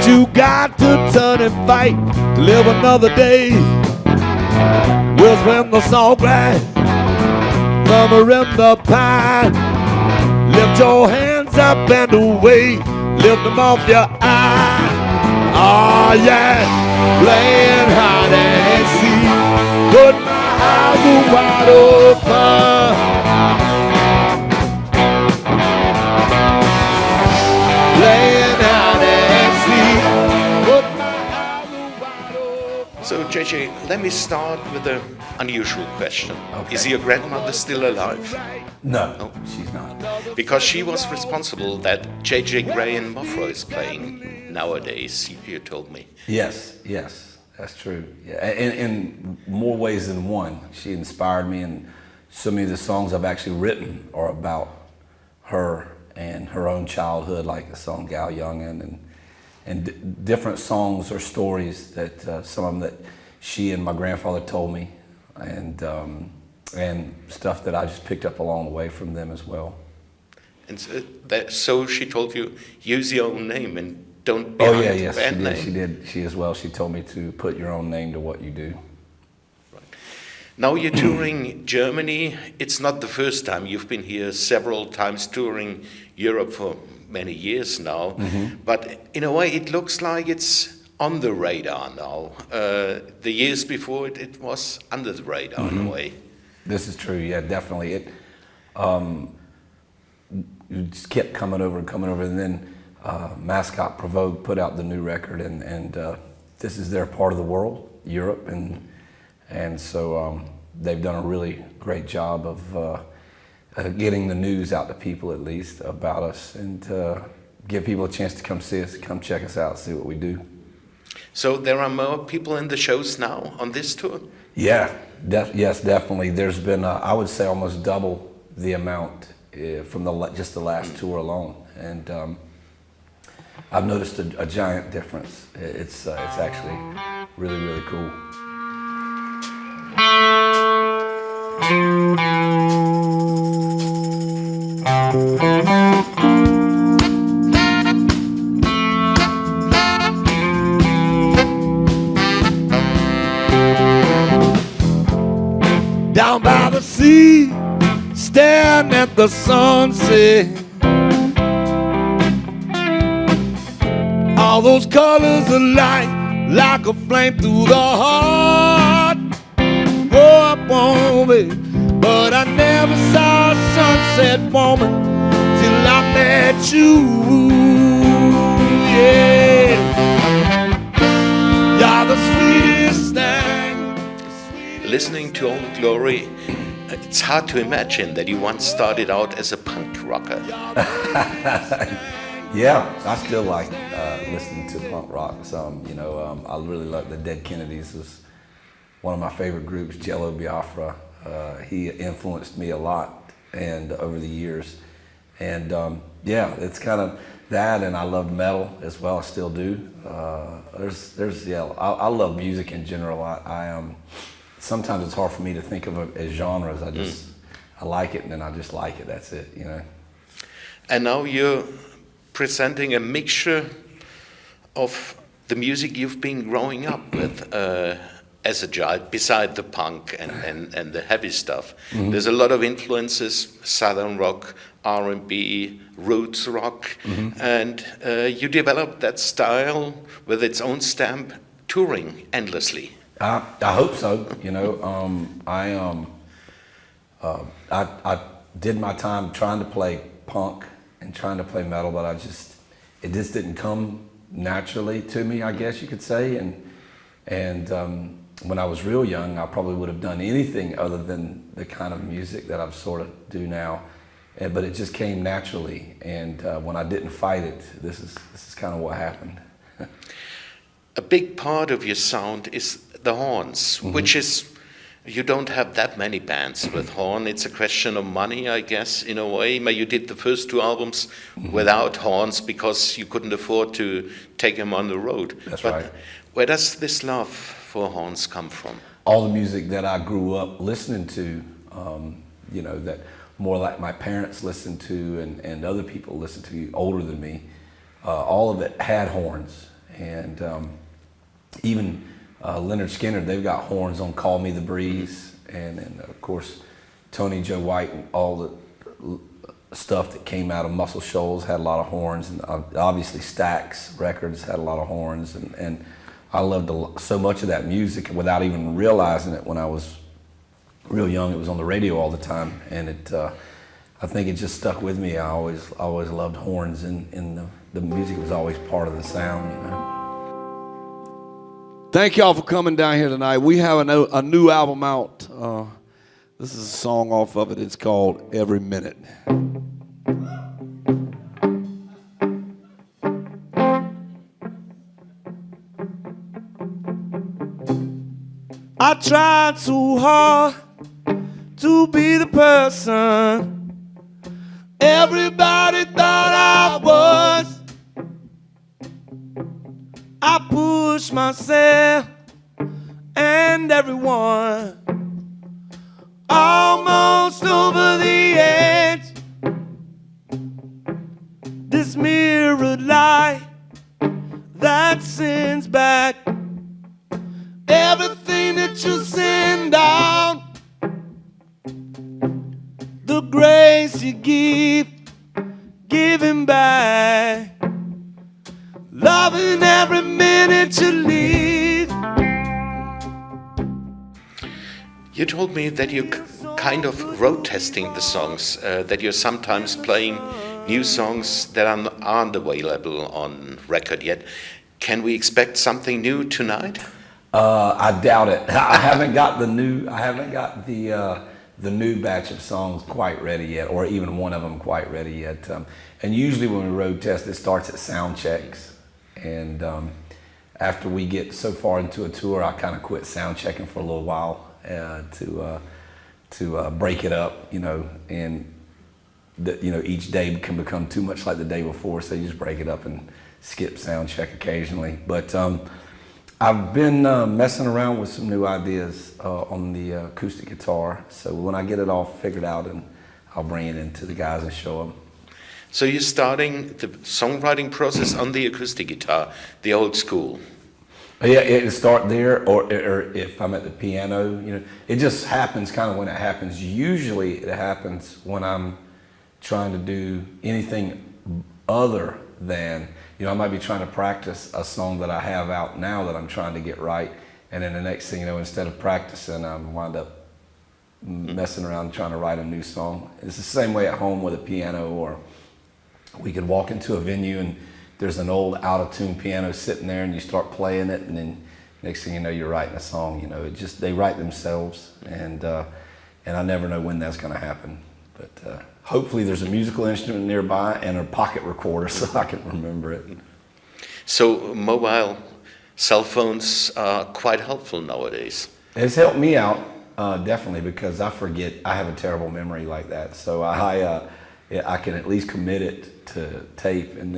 you got to turn and fight to live another day. We'll swim the salt grass, murmuring the pine. Lift your hands up and away, lift them off your eye. Oh yeah, playing hide and seek, put my eyes wide open. Playing hide and seek, put my eyes wide open. So JJ, let me start with an unusual question. Okay. Is your grandmother still alive? No, she's not. Because she was responsible that JJ Grey Mofro is playing nowadays, you told me. Yes, that's true. Yeah, in more ways than one. She inspired me, and so many of the songs I've actually written are about her and her own childhood, like the song Gal Youngin, and different songs or stories that some of them that she and my grandfather told me, and stuff that I just picked up along the way from them as well. And so she told you, use your own name and don't Oh behind yeah, the yes, band she did. name. She did. She as well. She told me to put your own name to what you do. Now you're touring Germany. It's not the first time. You've been here several times touring Europe for many years now. But in a way, it looks like it's on the radar now. The years before it was under the radar in a way. This is true. Yeah, definitely. It just kept coming over, and then Mascot Provoke put out the new record, and this is their part of the world, Europe, and so they've done a really great job of getting the news out to people, at least, about us, and give people a chance to come see us, come check us out, see what we do. So there are more people in the shows now on this tour? Yeah, yes, definitely. There's been, I would say, almost double the amount from just the last tour alone, and I've noticed a giant difference. It's actually really, really cool. Down by the sea, staring at the sunset. All those colors of light, like a flame through the heart. Oh, up on me, but I never saw a sunset woman till I met you. Yeah, you're the sweetest thing. Listening to Old Glory, it's hard to imagine that you once started out as a punk rocker. Yeah, I still like listening to punk rock some. You know, I really love the Dead Kennedys. Was one of my favorite groups. Jello Biafra. He influenced me a lot, and over the years. And yeah, it's kind of that. And I loved metal as well. I still do. I love music in general. Sometimes it's hard for me to think of it as genres. I like it, and then I just like it. That's it, you know. And now you're presenting a mixture of the music you've been growing up with as a child, beside the punk and the heavy stuff. There's a lot of influences: Southern rock, R&B, roots rock, and you developed that style with its own stamp, touring endlessly. I hope so. You know, I did my time trying to play punk and trying to play metal, but it just didn't come naturally to me, I guess you could say. And when I was real young, I probably would have done anything other than the kind of music that I sort of do now. But it just came naturally, and when I didn't fight it, this is kind of what happened. A big part of your sound is the horns, which is, you don't have that many bands with horn. It's a question of money, I guess, in a way. You did the first two albums without horns because you couldn't afford to take them on the road. That's right. Where does this love for horns come from? All the music that I grew up listening to, you know, that more like my parents listened to and other people listened to older than me, all of it had horns. And even Leonard Skinner, they've got horns on Call Me the Breeze. And then, of course, Tony Joe White and all the stuff that came out of Muscle Shoals had a lot of horns. And obviously Stax Records had a lot of horns. And I loved so much of that music without even realizing it when I was real young. It was on the radio all the time. And I think it just stuck with me. I always loved horns, and the music was always part of the sound, you know. Thank y'all for coming down here tonight. We have a new album out. This is a song off of it. It's called Every Minute. I tried too hard to be the person everybody thought I was. I pushed myself and everyone almost over the edge. This mirrored light that sends back everything that you send out. The grace you give, giving back, loving every minute you leave. You told me that you're kind of road testing the songs, that you're sometimes playing new songs that aren't available on record yet. Can we expect something new tonight? I doubt it. I haven't got the new batch of songs quite ready yet, or even one of them quite ready yet. And usually when we road test, it starts at sound checks. And after we get so far into a tour, I kind of quit sound checking for a little while to break it up, you know, and each day can become too much like the day before, so you just break it up and skip sound check occasionally. But I've been messing around with some new ideas on the acoustic guitar. So when I get it all figured out, and I'll bring it in to the guys and show them. So you're starting the songwriting process on the acoustic guitar, the old school. Yeah, it start there, or if I'm at the piano, you know, it just happens kind of when it happens. Usually it happens when I'm trying to do anything other than, you know, I might be trying to practice a song that I have out now that I'm trying to get right, and then the next thing you know, instead of practicing, I wind up messing around trying to write a new song. It's the same way at home with a piano, or we could walk into a venue and there's an old out-of-tune piano sitting there, and you start playing it, and then next thing you know, you're writing a song. You know, it just, they write themselves, and I never know when that's going to happen. But hopefully there's a musical instrument nearby and a pocket recorder so I can remember it. So mobile cell phones are quite helpful nowadays. It's helped me out, definitely, because I forget. I have a terrible memory like that. So I can at least commit it to tape, and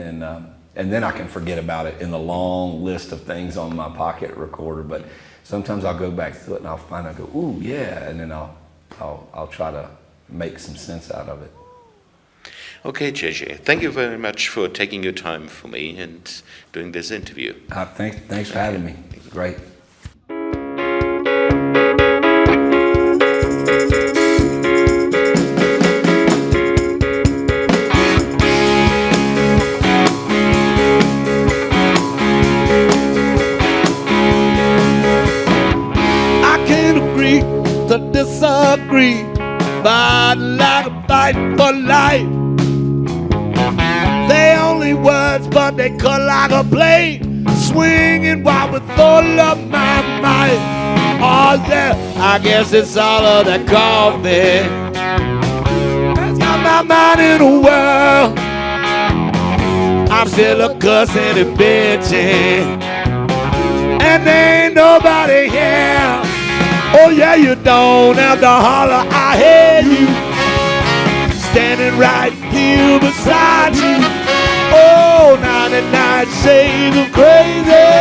then I can forget about it in the long list of things on my pocket recorder. But sometimes I'll go back through it and I'll find out, go, ooh, yeah, and then I'll try to make some sense out of it. Okay, JJ, thank you very much for taking your time for me and doing this interview. Thanks for having me. Great. To disagree, but like a fight for life. They only words, but they cut like a blade, swinging wild with all of my might. Oh yeah, I guess it's all of that coffee that's got my mind in a whirl. I'm still a cussing and bitching, and there ain't nobody here. Oh yeah, you don't have to holler, I hear you, standing right here beside you. Oh, 99 shades of crazy,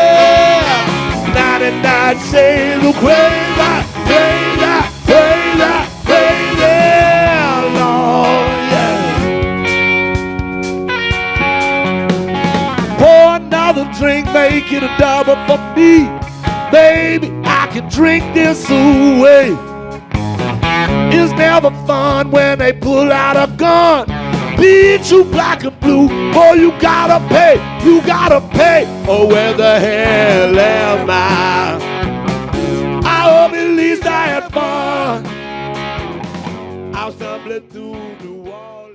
99 shades of crazy, crazy, crazy, crazy, Lord, yeah. Pour another drink, make it it a double for me. Baby, I can drink this away. It's never fun when they pull out a gun. Beat you black and blue, boy, you gotta pay. Oh, where the hell am I? I hope at least I had fun. I was stumbling through New Orleans.